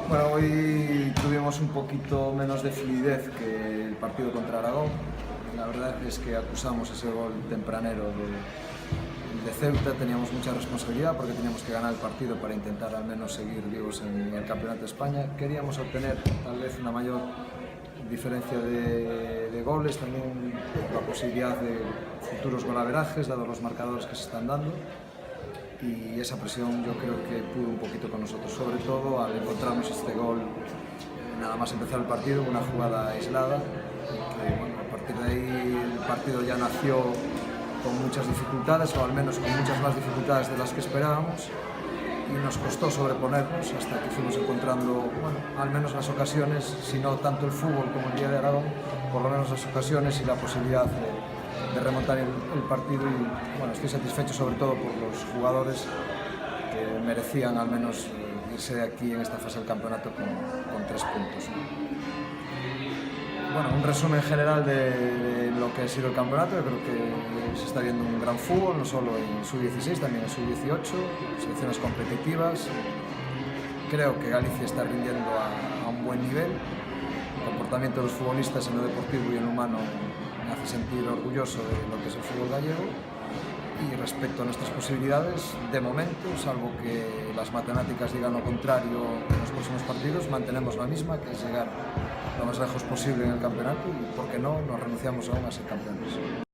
Bueno, hoy tuvimos un poquito menos de fluidez que el partido contra Aragón. La verdad es que acusamos ese gol tempranero de Ceuta. Teníamos mucha responsabilidad porque teníamos que ganar el partido para intentar al menos seguir vivos en el Campeonato de España. Queríamos obtener tal vez una mayor diferencia de goles, también la posibilidad de futuros golaverajes, dados los marcadores que se están dando. Y esa presión yo creo que pudo un poquito con nosotros, sobre todo al encontrarnos este gol nada más empezar el partido, una jugada aislada, que bueno, a partir de ahí el partido ya nació con muchas dificultades, o al menos con muchas más dificultades de las que esperábamos, y nos costó sobreponernos hasta que fuimos encontrando, bueno, al menos las ocasiones, si no tanto el fútbol como el día de Aragón, por lo menos las ocasiones y la posibilidad de remontar el partido. Y bueno, estoy satisfecho sobre todo por los jugadores que merecían al menos irse de aquí en esta fase del campeonato con 3 puntos. Bueno, un resumen general de lo que ha sido el campeonato. Yo creo que se está viendo un gran fútbol, no solo en sub-16, también en sub-18, selecciones competitivas. Creo que Galicia está rindiendo a un buen nivel. El comportamiento de los futbolistas en lo deportivo y en lo humano me hace sentir orgulloso de lo que es el fútbol gallego. Y respecto a nuestras posibilidades, de momento, salvo que las matemáticas digan lo contrario en los próximos partidos, mantenemos la misma, que es llegar lo más lejos posible en el campeonato y, ¿por qué no?, nos renunciamos aún a ser campeones.